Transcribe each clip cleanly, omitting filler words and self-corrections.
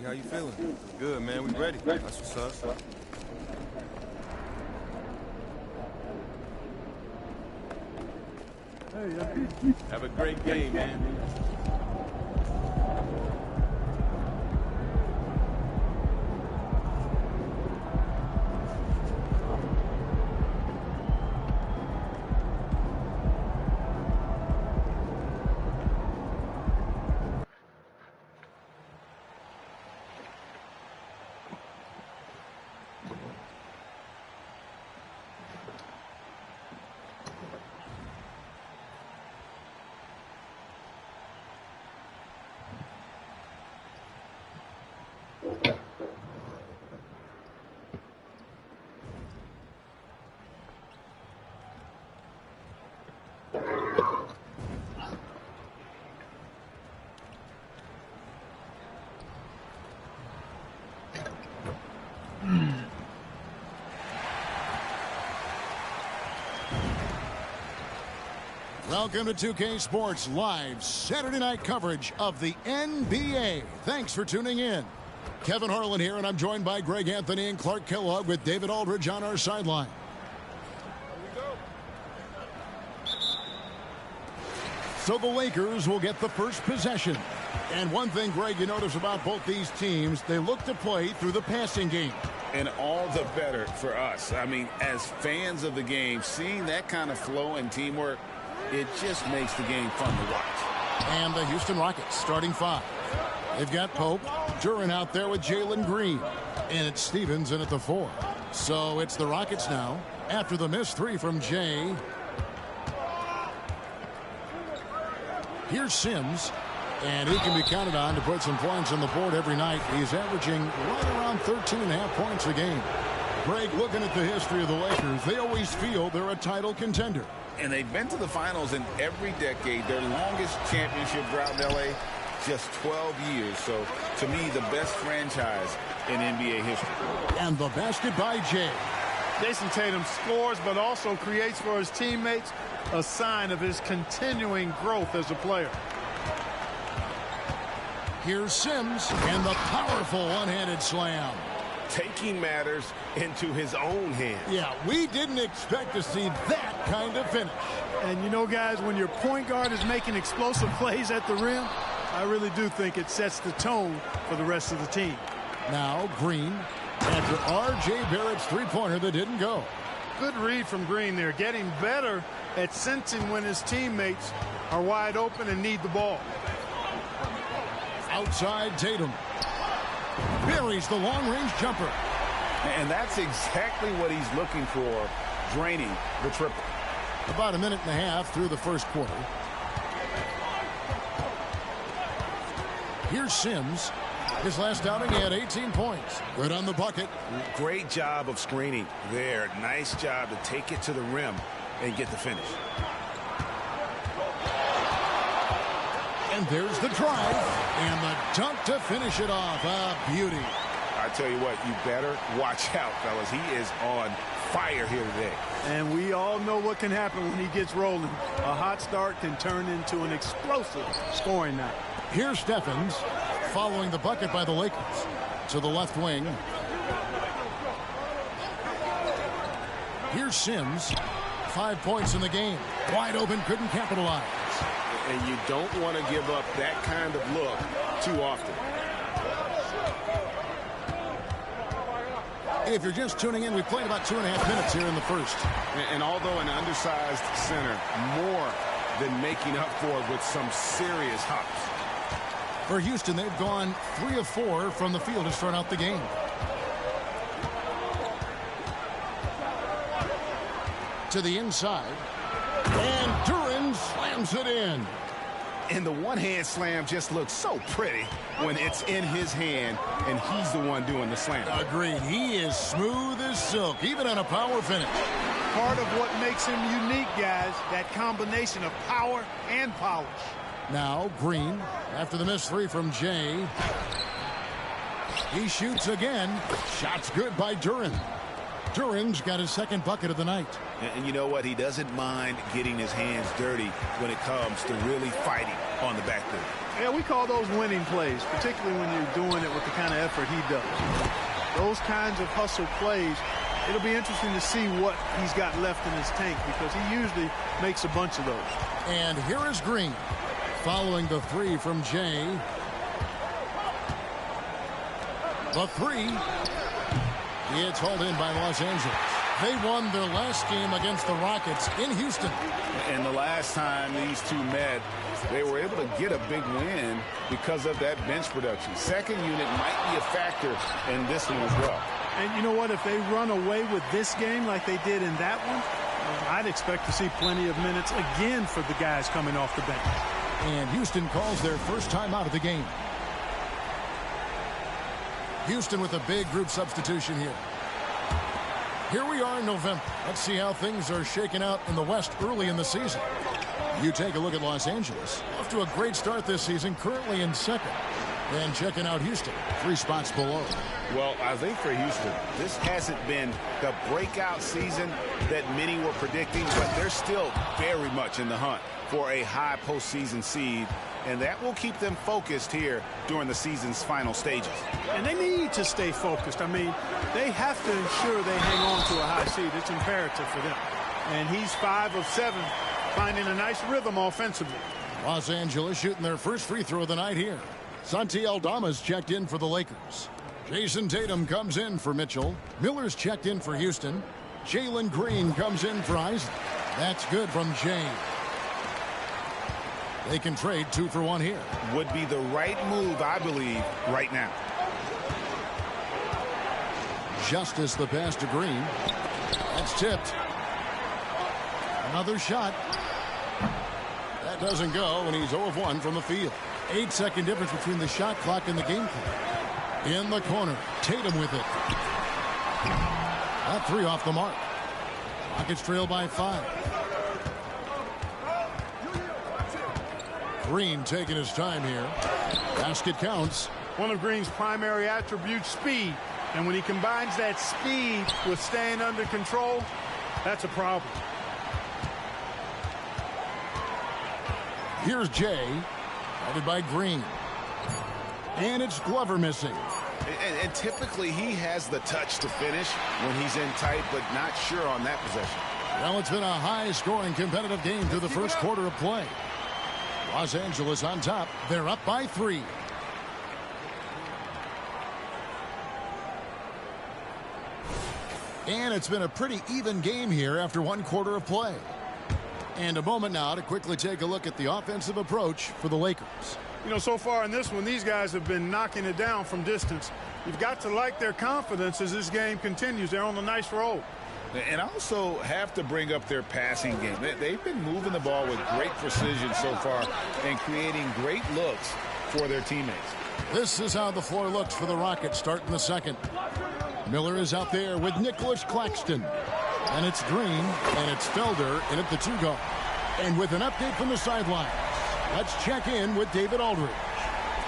How you feeling? Good, man. We ready. That's what's up. Have a great game, man. Welcome to 2K Sports Live Saturday night coverage of the NBA. Thanks for tuning in. Kevin Harlan here, and I'm joined by Greg Anthony and Clark Kellogg with David Aldridge on our sideline. So the Lakers will get the first possession. And one thing, Greg, you notice about both these teams, they look to play through the passing game. And all the better for us. I mean, as fans of the game, seeing that kind of flow and teamwork, it just makes the game fun to watch. And the Houston Rockets starting five. They've got Pope, Duren out there with Jalen Green. And it's Stevens in at the 4. So it's the Rockets now after the missed three from Jay. Here's Sims. And he can be counted on to put some points on the board every night. He's averaging right around 13.5 points a game. Greg, looking at the history of the Lakers, they always feel they're a title contender. And they've been to the finals in every decade. Their longest championship drought in L.A., just 12 years. So, to me, the best franchise in NBA history. And the basket by Jay. Jason Tatum scores, but also creates for his teammates, a sign of his continuing growth as a player. Here's Sims and the powerful one-handed slam. Taking matters into his own hands. Yeah, we didn't expect to see that kind of finish. And you know, guys, when your point guard is making explosive plays at the rim, I really do think it sets the tone for the rest of the team. Now Green after R.J. Barrett's three-pointer that didn't go. Good read from Green there, getting better at sensing when his teammates are wide open and need the ball. Outside Tatum. Buries the long-range jumper. And that's exactly what he's looking for, draining the triple. About a minute and a half through the first quarter. Here's Sims. His last outing, he had 18 points. Good on the bucket. Great job of screening there. Nice job to take it to the rim and get the finish. And there's the drive. And the dunk to finish it off. A beauty. I tell you what, you better watch out, fellas. He is on fire here today. And we all know what can happen when he gets rolling. A hot start can turn into an explosive scoring night. Here's Stephens following the bucket by the Lakers to the left wing. Here's Sims. 5 points in the game. Wide open, couldn't capitalize. And you don't want to give up that kind of look too often. If you're just tuning in, we played about 2.5 minutes here in the first. And although an undersized center, more than making up for it with some serious hops. For Houston, they've gone 3 of 4 from the field to start out the game. To the inside. And Duren slams it in. And the one-hand slam just looks so pretty when it's in his hand and he's the one doing the slam. Agreed. He is smooth as silk, even on a power finish. Part of what makes him unique, guys, that combination of power and polish. Now Green, after the missed three from Jay. He shoots again. Shot's good by Duren. Duren's got his second bucket of the night. And you know what? He doesn't mind getting his hands dirty when it comes to really fighting on the backboard. Yeah, we call those winning plays, particularly when you're doing it with the kind of effort he does. Those kinds of hustle plays, it'll be interesting to see what he's got left in his tank because he usually makes a bunch of those. And here is Green following the three from Jay. The three. It's hauled in by Los Angeles. They won their last game against the Rockets in Houston. And the last time these two met, they were able to get a big win because of that bench production. Second unit might be a factor in this one as well. And you know what? If they run away with this game like they did in that one, I'd expect to see plenty of minutes again for the guys coming off the bench. And Houston calls their first time out of the game. Houston with a big group substitution here. Here we are in November. Let's see how things are shaking out in the West early in the season. You take a look at Los Angeles. Off to a great start this season, currently in second. And checking out Houston, 3 spots below. Well, I think for Houston, this hasn't been the breakout season that many were predicting, but they're still very much in the hunt for a high postseason seed, and that will keep them focused here during the season's final stages. And they need to stay focused. I mean, they have to ensure they hang on to a high seed. It's imperative for them. And he's 5 of 7, finding a nice rhythm offensively. Los Angeles shooting their first free throw of the night here. Santi Aldama's checked in for the Lakers. Jason Tatum comes in for Mitchell. Miller's checked in for Houston. Jalen Green comes in for Isaac. That's good from Jay. They can trade 2 for 1 here. Would be the right move, I believe, right now. Justice the pass to Green. That's tipped. Another shot. That doesn't go, and he's 0 of 1 from the field. 8-second difference between the shot clock and the game clock. In the corner, Tatum with it. That 3 off the mark. Rockets trail by 5. Green taking his time here. Basket counts. One of Green's primary attributes, speed. And when he combines that speed with staying under control, that's a problem. Here's Jay, headed by Green. And it's Glover missing. And typically he has the touch to finish when he's in tight, but not sure on that possession. Well, it's been a high-scoring competitive game through the first quarter of play. Los Angeles on top. They're up by 3. And it's been a pretty even game here after 1 quarter of play. And a moment now to quickly take a look at the offensive approach for the Lakers. You know, so far in this one, these guys have been knocking it down from distance. You've got to like their confidence as this game continues. They're on a nice roll. And also have to bring up their passing game. They've been moving the ball with great precision so far and creating great looks for their teammates. This is how the floor looks for the Rockets starting the second. Miller is out there with Nicholas Claxton. And it's Green, and it's Felder in at the 2 guard. And with an update from the sidelines, let's check in with David Aldridge.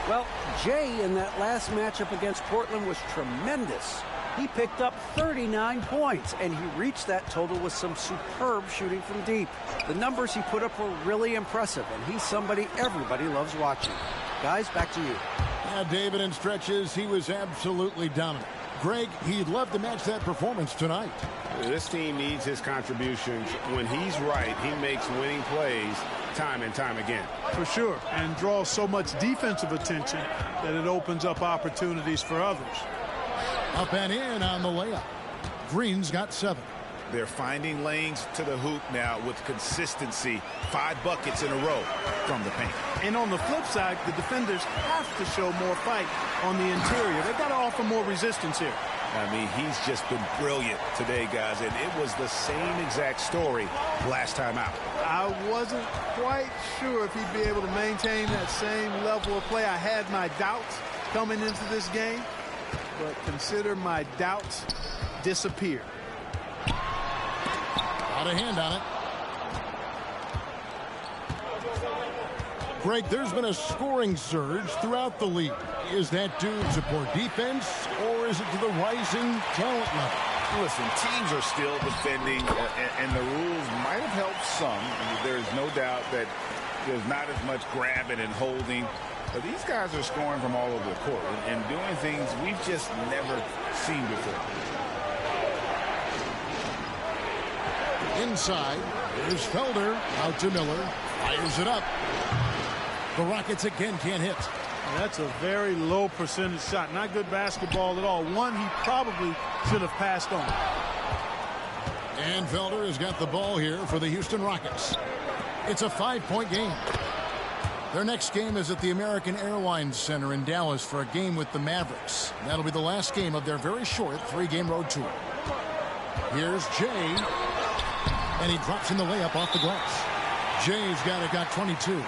Well, Jay in that last matchup against Portland was tremendous. He picked up 39 points, and he reached that total with some superb shooting from deep. The numbers he put up were really impressive, and he's somebody everybody loves watching. Guys, back to you. Yeah, David, in stretches, he was absolutely dominant. Greg, he'd love to match that performance tonight. This team needs his contributions. When he's right, he makes winning plays time and time again. For sure, and draws so much defensive attention that it opens up opportunities for others. Up and in on the layup. Green's got 7. They're finding lanes to the hoop now with consistency. 5 buckets in a row from the paint. And on the flip side, the defenders have to show more fight on the interior. They've got to offer more resistance here. I mean, he's just been brilliant today, guys, and it was the same exact story last time out. I wasn't quite sure if he'd be able to maintain that same level of play. I had my doubts coming into this game, but consider my doubts disappear. Got a hand on it. Greg, there's been a scoring surge throughout the league. Is that due to poor defense, or is it to the rising talent level? Listen, teams are still defending, and the rules might have helped some. There's no doubt that there's not as much grabbing and holding. But these guys are scoring from all over the court and doing things we've just never seen before. Inside, here's Felder, out to Miller, fires it up. The Rockets again can't hit. That's a very low percentage shot. Not good basketball at all. One he probably should have passed on. And Felder has got the ball here for the Houston Rockets. It's a 5-point game. Their next game is at the American Airlines Center in Dallas for a game with the Mavericks. That'll be the last game of their very short 3-game road tour. Here's Jay. And he drops in the layup off the glass. Jay's got 22.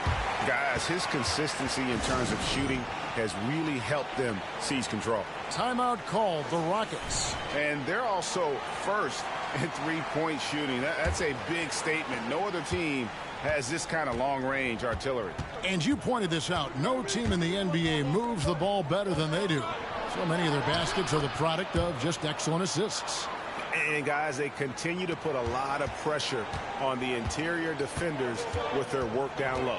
Guys, his consistency in terms of shooting has really helped them seize control. Timeout called, the Rockets. And they're also first in three-point shooting. That's a big statement. No other team has this kind of long-range artillery. And you pointed this out. No team in the NBA moves the ball better than they do. So many of their baskets are the product of just excellent assists. And, guys, they continue to put a lot of pressure on the interior defenders with their work down low.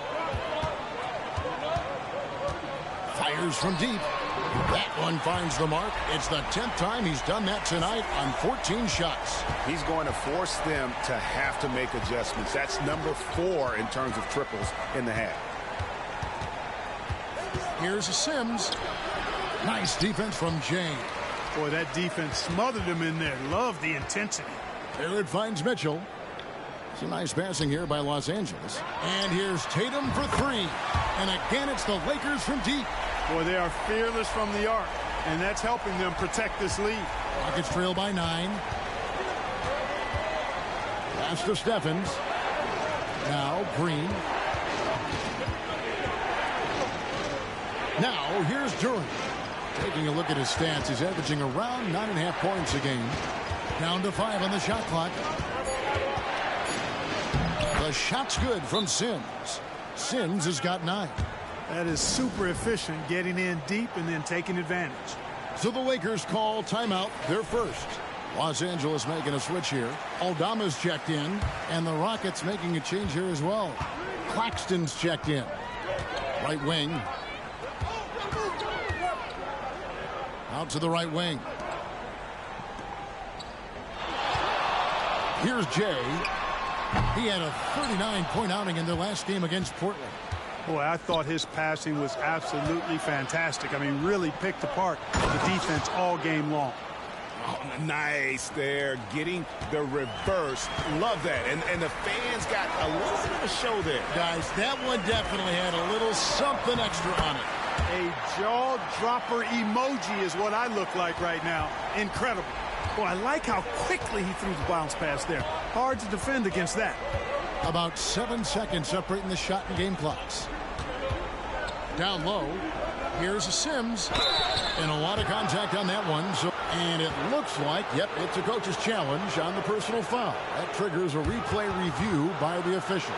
Fires from deep. That one finds the mark. It's the 10th time he's done that tonight on 14 shots. He's going to force them to have to make adjustments. That's number 4 in terms of triples in the half. Here's a Sims. Nice defense from Jay. Boy, that defense smothered him in there. Love the intensity. There it finds Mitchell. Some nice passing here by Los Angeles. And here's Tatum for 3. And again, it's the Lakers from deep. Boy, they are fearless from the arc, and that's helping them protect this lead. Rockets trail by 9. Pass to Stephens. Now Green. Now here's Durant. Taking a look at his stats, he's averaging around 9.5 points a game. Down to 5 on the shot clock. The shot's good from Sims. Sims has got 9. That is super efficient, getting in deep and then taking advantage. So the Lakers call timeout, their first. Los Angeles making a switch here. Aldama's checked in, and the Rockets making a change here as well. Claxton's checked in. Right wing. Out to the right wing. Here's Jay. He had a 39-point outing in their last game against Portland. Boy, I thought his passing was absolutely fantastic. I mean, really picked apart the defense all game long. Oh, nice there, getting the reverse. Love that. And the fans got a little bit of a show there. Guys, that one definitely had a little something extra on it. A jaw-dropper emoji is what I look like right now. Incredible. Boy, I like how quickly he threw the bounce pass there. Hard to defend against that. About 7 seconds separating the shot and game clocks. Down low. Here's a Sims. And a lot of contact on that one. And it looks like, yep, it's a coach's challenge on the personal foul. That triggers a replay review by the officials.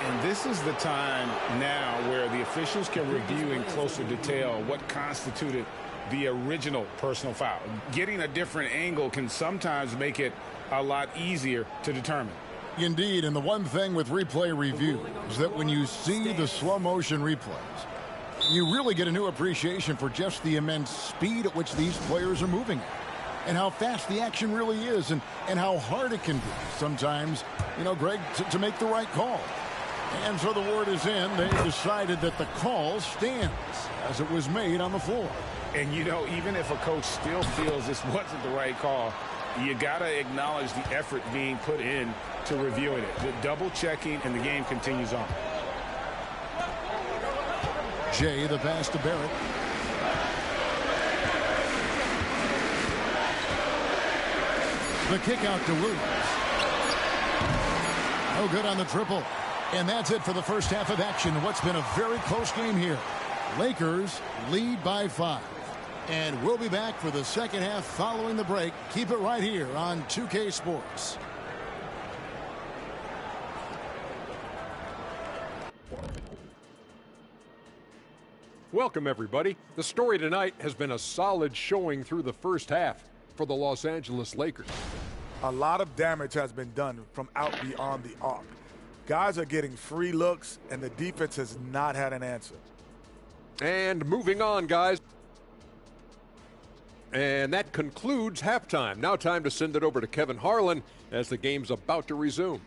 And this is the time now where the officials can review in closer detail what constituted the original personal foul. Getting a different angle can sometimes make it a lot easier to determine. Indeed, and the one thing with replay review is that when you see the slow motion replays, you really get a new appreciation for just the immense speed at which these players are moving and how fast the action really is and how hard it can be sometimes, you know, Greg, to make the right call. And so the word is in. They've decided that the call stands as it was made on the floor. And, you know, even if a coach still feels this wasn't the right call, you got to acknowledge the effort being put in to reviewing it. The double checking, and the game continues on. Jay, the pass to Barrett. The kick out to Williams. No good on the triple. And that's it for the first half of action in what's been a very close game here. Lakers lead by 5. And we'll be back for the second half following the break. Keep it right here on 2K Sports. Welcome, everybody. The story tonight has been a solid showing through the first half for the Los Angeles Lakers. A lot of damage has been done from out beyond the arc. Guys are getting free looks, and the defense has not had an answer. And moving on, guys. And that concludes halftime. Now time to send it over to Kevin Harlan as the game's about to resume.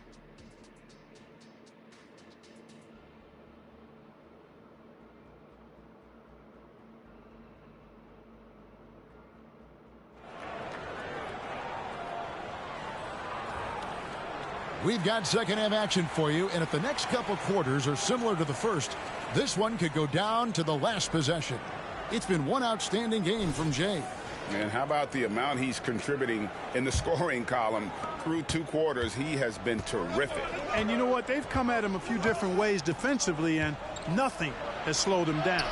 We've got second half action for you, and if the next couple quarters are similar to the first, this one could go down to the last possession. It's been one outstanding game from Jay. And how about the amount he's contributing in the scoring column through 2 quarters? He has been terrific. And you know what? They've come at him a few different ways defensively, and nothing has slowed him down.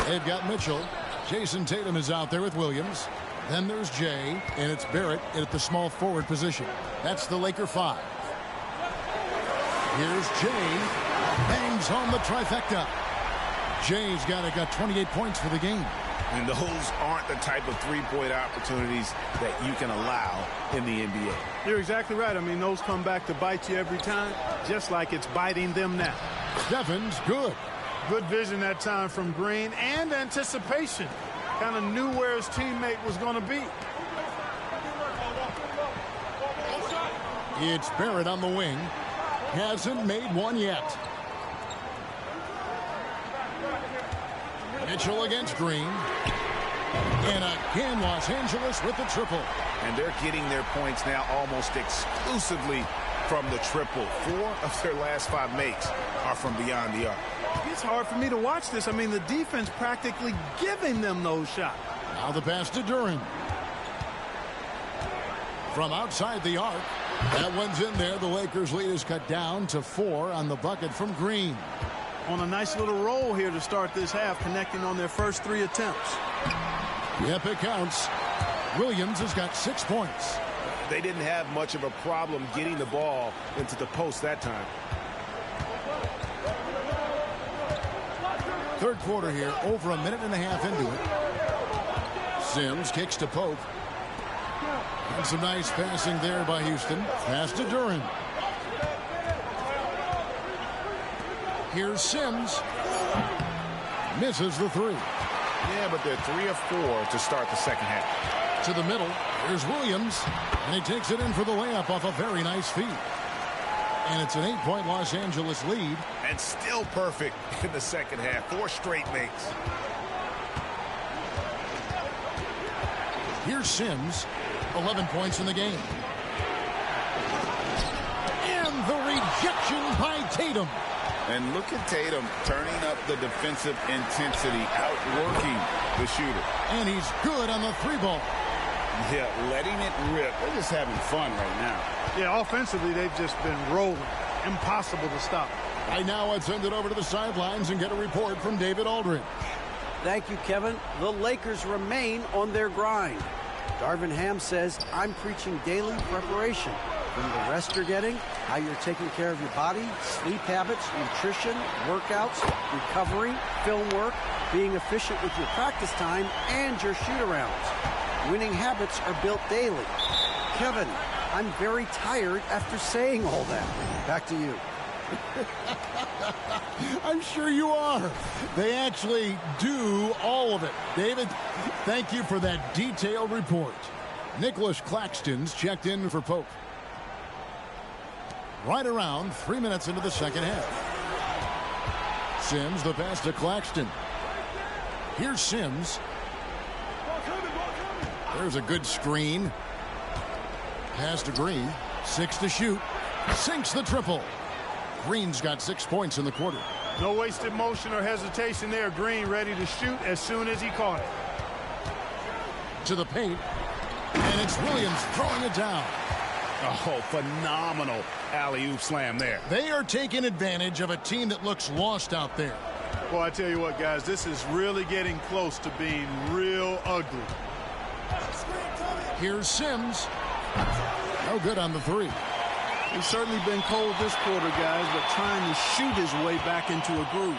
They've got Mitchell. Jason Tatum is out there with Williams. Then there's Jay, and it's Barrett at the small forward position. That's the Laker 5. Here's Jay. Bangs home the trifecta. Jay's got 28 points for the game. And those aren't the type of three-point opportunities that you can allow in the NBA. You're exactly right. I mean, those come back to bite you every time, just like it's biting them now. Stephens good. Good vision that time from Green and anticipation. Kind of knew where his teammate was going to be. It's Barrett on the wing. Hasn't made one yet. Mitchell against Green. And again, Los Angeles with the triple. And they're getting their points now almost exclusively from the triple. 4 of their last 5 makes are from beyond the arc. It's hard for me to watch this. I mean, the defense practically giving them those shots. Now the pass to Duren. From outside the arc. That one's in there. The Lakers' lead is cut down to 4 on the bucket from Green. On a nice little roll here to start this half, connecting on their first 3 attempts. Yep, it counts. Williams has got 6 points. They didn't have much of a problem getting the ball into the post that time. Third quarter here, over a minute and a half into it. Sims kicks to Pope. And some nice passing there by Houston. Pass to Duren. Here's Sims. Misses the 3. Yeah, but they're 3 of 4 to start the second half. To the middle. Here's Williams. And he takes it in for the layup off a very nice feed. And it's an 8-point Los Angeles lead. And still perfect in the second half. 4 straight makes. Here's Sims. 11 points in the game. And the rejection by Tatum. And look at Tatum turning up the defensive intensity, outworking the shooter. And he's good on the 3-ball. Yeah, letting it rip. They're just having fun right now. Yeah, offensively, they've just been rolling. Impossible to stop. Right now, let's send it over to the sidelines and get a report from David Aldridge. Thank you, Kevin. The Lakers remain on their grind. Darvin Ham says, I'm preaching daily preparation. From the rest you're getting, how you're taking care of your body, sleep habits, nutrition, workouts, recovery, film work, being efficient with your practice time, and your shoot-arounds. Winning habits are built daily. Kevin, I'm very tired after saying all that. Back to you. I'm sure you are. They actually do all of it. David, thank you for that detailed report. Nicholas Claxton's checked in for Pope. Right around 3 minutes into the second half. Sims, the pass to Claxton. Here's Sims. There's a good screen. Pass to Green. 6 to shoot. Sinks the triple. Green's got 6 points in the quarter. No wasted motion or hesitation there. Green ready to shoot as soon as he caught it. To the paint. And it's Williams throwing it down. Oh, phenomenal alley-oop slam there. They are taking advantage of a team that looks lost out there. Well, I tell you what, guys, this is really getting close to being real ugly. Here's Sims. No good on the 3. He's certainly been cold this quarter, guys, but trying to shoot his way back into a groove.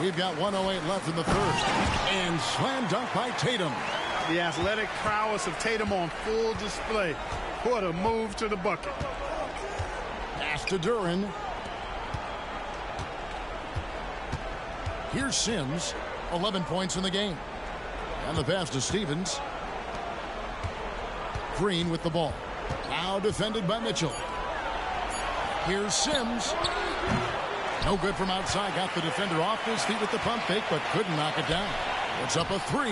We've got 1:08 left in the third. And slam dunk by Tatum. The athletic prowess of Tatum on full display. What a move to the bucket. Pass to Duren. Here's Sims, 11 points in the game. And the pass to Stevens. Green with the ball. Now defended by Mitchell. Here's Sims. No good from outside. Got the defender off his feet with the pump fake, but couldn't knock it down. It's up a 3,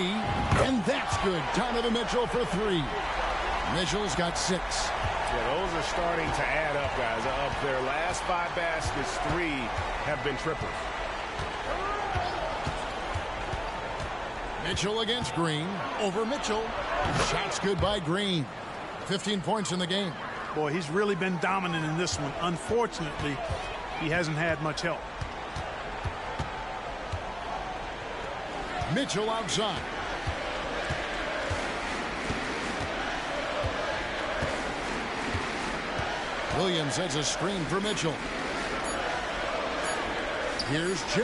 and that's good. Donovan Mitchell for 3. Mitchell's got 6. Yeah, those are starting to add up, guys. Of their last 5 baskets, 3 have been triples. Mitchell against Green. Over Mitchell. Shots good by Green. 15 points in the game. Boy, he's really been dominant in this one. Unfortunately, he hasn't had much help. Mitchell outside. Williams sets a screen for Mitchell. Here's Jay.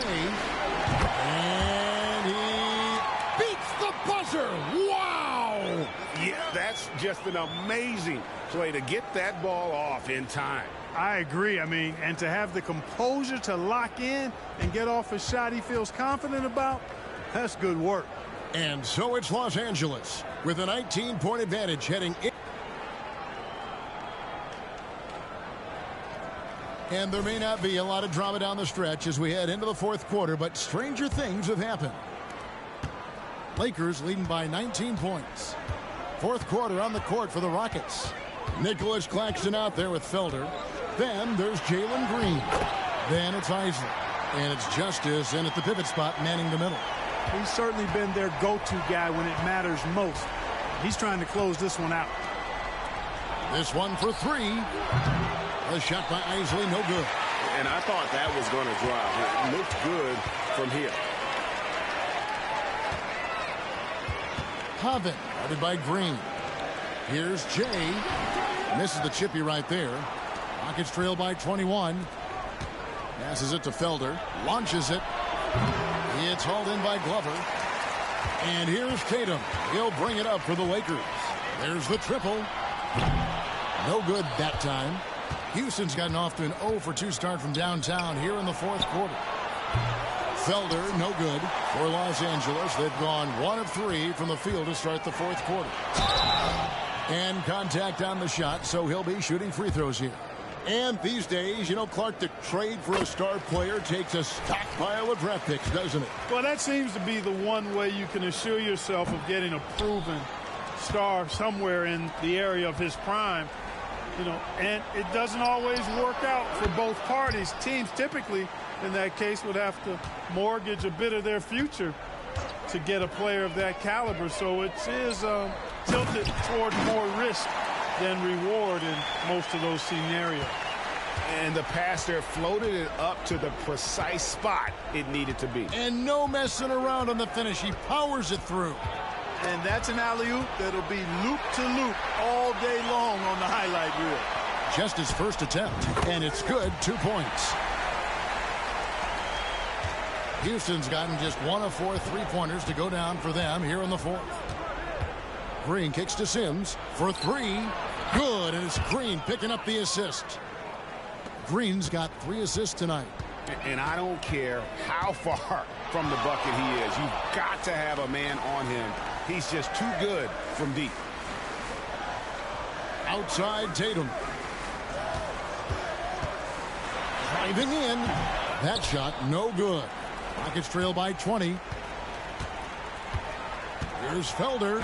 And he beats the buzzer. Wow! Yeah, that's just an amazing play to get that ball off in time. I agree. I mean, and to have the composure to lock in and get off a shot he feels confident about, that's good work. And so it's Los Angeles with a 19-point advantage heading in. And there may not be a lot of drama down the stretch as we head into the fourth quarter, but stranger things have happened. Lakers leading by 19 points. Fourth quarter on the court for the Rockets. Nicholas Claxton out there with Felder. Then there's Jalen Green. Then it's Isley. And it's Justice in at the pivot spot manning the middle. He's certainly been their go-to guy when it matters most. He's trying to close this one out. This one for 3. A shot by Isley, no good. And I thought that was going to drop. It looked good from here. Hovind, guarded by Green. Here's Jay. Misses the chippy right there. Rockets trail by 21. Passes it to Felder. Launches it. It's hauled in by Glover. And here's Tatum. He'll bring it up for the Lakers. There's the triple. No good that time. Houston's gotten off to an 0-for-2 start from downtown here in the fourth quarter. Felder, no good for Los Angeles. They've gone 1 of 3 from the field to start the fourth quarter. And contact on the shot, so he'll be shooting free throws here. And these days, you know, Clark, the trade for a star player takes a stockpile of draft picks, doesn't it? Well, that seems to be the one way you can assure yourself of getting a proven star somewhere in the area of his prime. You know, and it doesn't always work out for both parties. Teams typically, in that case, would have to mortgage a bit of their future to get a player of that caliber. So it is tilted toward more risk than reward in most of those scenarios. And the pass there floated it up to the precise spot it needed to be. And no messing around on the finish. He powers it through. And that's an alley-oop that'll be loop-to-loop all day long on the highlight reel. Just his first attempt, and it's good, 2 points. Houston's gotten just 1 of 4 3-pointers to go down for them here in the fourth. Green kicks to Sims for 3. Good, and it's Green picking up the assist. Green's got 3 assists tonight. And I don't care how far from the bucket he is. You've got to have a man on him. He's just too good from deep. Outside Tatum. Driving in. That shot no good. Rockets trail by 20. Here's Felder.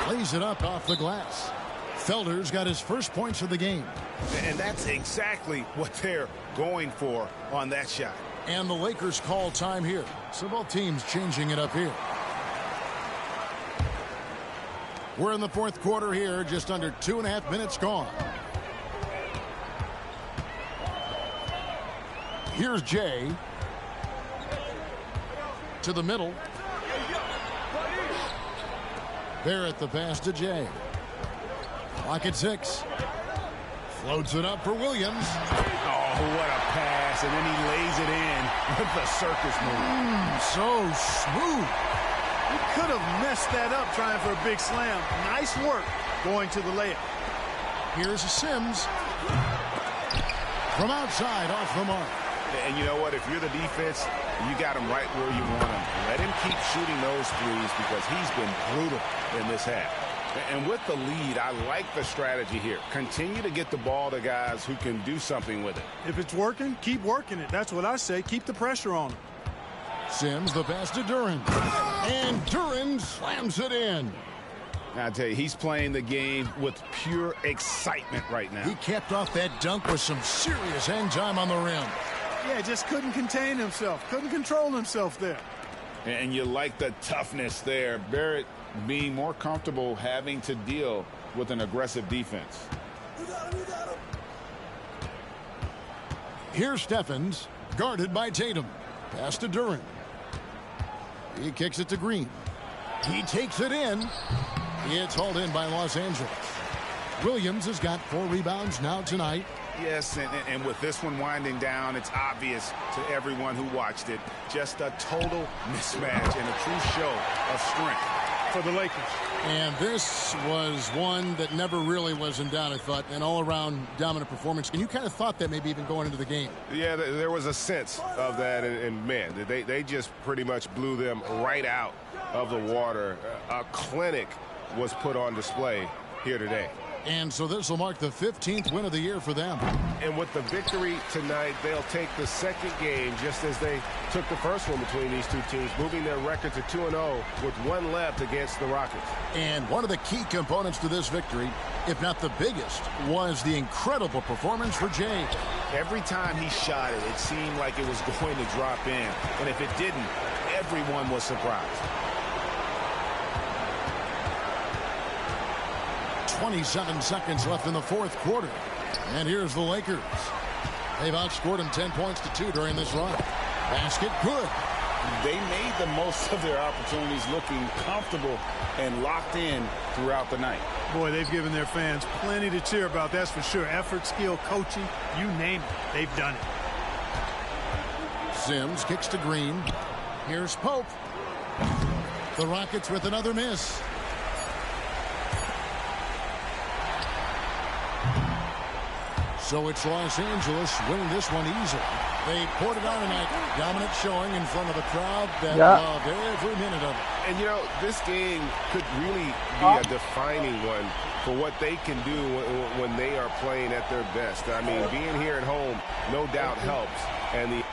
Lays it up off the glass. Felder's got his first points of the game. And that's exactly what they're going for on that shot. And the Lakers call time here. So both teams changing it up here. We're in the fourth quarter here, just under 2.5 minutes gone. Here's Jay. To the middle. Barrett the pass to Jay. Clock at 6. Floats it up for Williams. Oh, what a pass. And then he lays it in with the circus move. So smooth. He could have messed that up trying for a big slam. Nice work going to the layup. Here's Sims. From outside, off the mark. And you know what? If you're the defense, You got him right where you want him. Let him keep shooting those threes because he's been brutal in this half. And with the lead, I like the strategy here. Continue to get the ball to guys who can do something with it. If it's working, keep working it. That's what I say. Keep the pressure on him. Sims, the pass to Duran. And Duran slams it in. I tell you, he's playing the game with pure excitement right now. He capped off that dunk with some serious hang time on the rim. Yeah, just couldn't contain himself. Couldn't control himself there. And you like the toughness there. Barrett being more comfortable having to deal with an aggressive defense. Here's Steffens, guarded by Tatum. Pass to Duran. He kicks it to Green. He takes it in. It's hauled in by Los Angeles. Williams has got 4 rebounds now tonight. Yes, and with this one winding down, it's obvious to everyone who watched it. Just a total mismatch and a true show of strength for the Lakers. And this was one that never really was in doubt, I thought, an all-around dominant performance. And you kind of thought that maybe even going into the game. Yeah, there was a sense of that, and man, they just pretty much blew them right out of the water. A clinic was put on display here today. And so this will mark the 15th win of the year for them. And with the victory tonight, they'll take the second game just as they took the first one between these two teams, moving their record to 2-0 with 1 left against the Rockets. And one of the key components to this victory, if not the biggest, was the incredible performance for Jay. Every time he shot it, it seemed like it was going to drop in. And if it didn't, everyone was surprised. 27 seconds left in the 4th quarter. And here's the Lakers. They've outscored them 10 points to 2 during this run. Basket good. They made the most of their opportunities, looking comfortable and locked in throughout the night. Boy, they've given their fans plenty to cheer about, that's for sure. Effort, skill, coaching, you name it, they've done it. Sims kicks to Green. Here's Pope. The Rockets with another miss. So it's Los Angeles winning this one easily. They poured it on tonight. Dominant showing in front of a crowd that loved every minute of it. And, you know, this game could really be a defining one for what they can do when they are playing at their best. I mean, being here at home no doubt helps. And the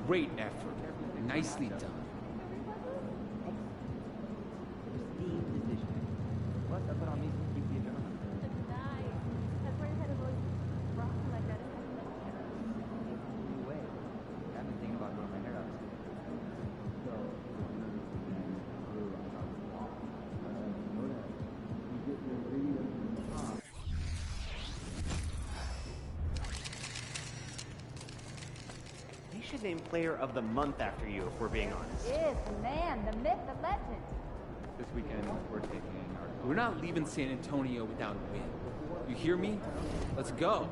Great effort. Nicely done. Name player of the month after you, if we're being honest. Yes, the man, the myth, the legend. This weekend, we're not leaving San Antonio without a win. You hear me? Let's go.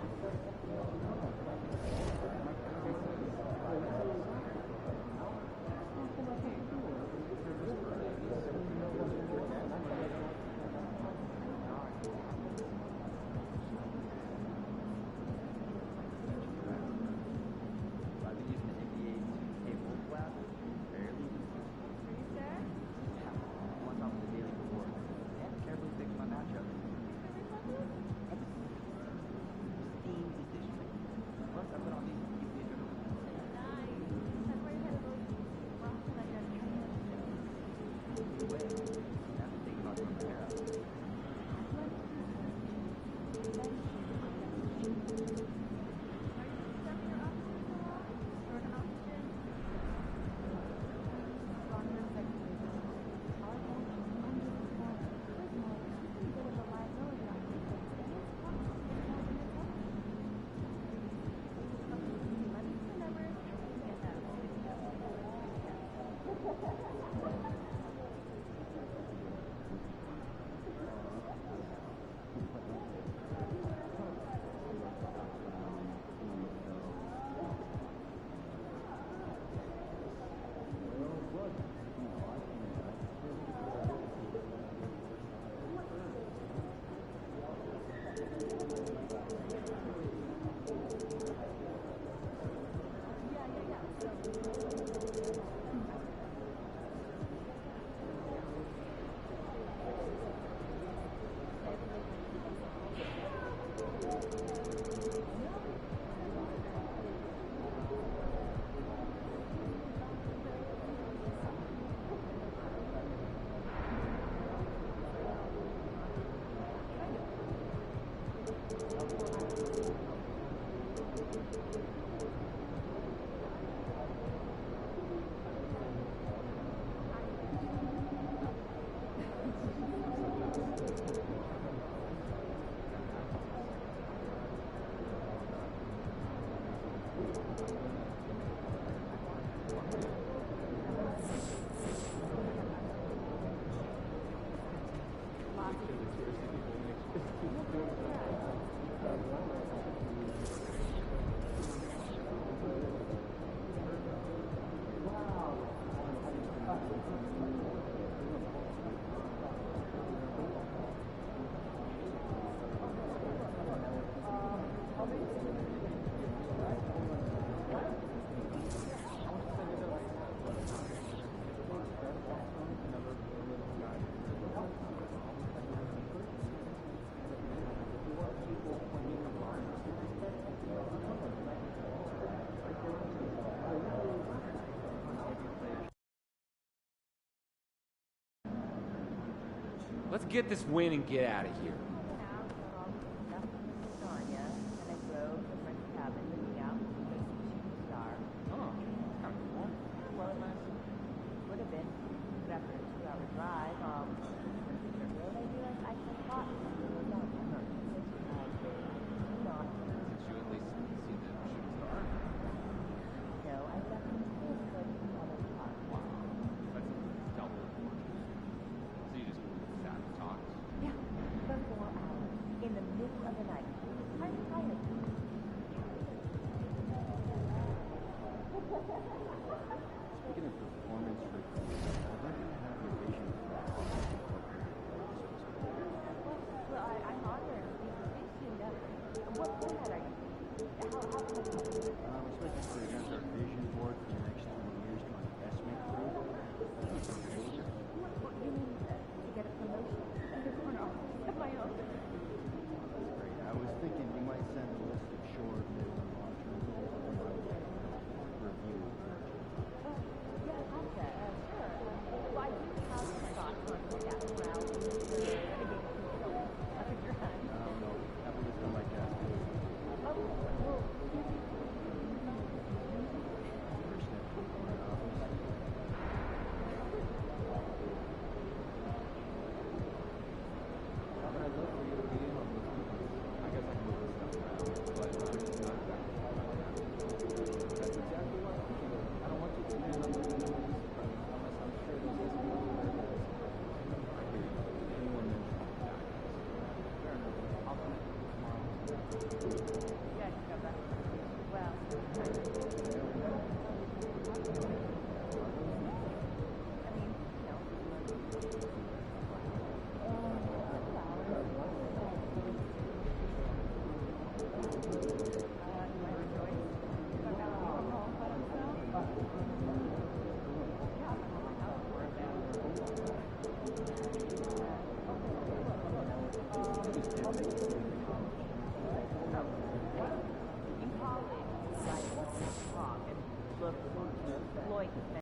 Let's get this win and get out of here.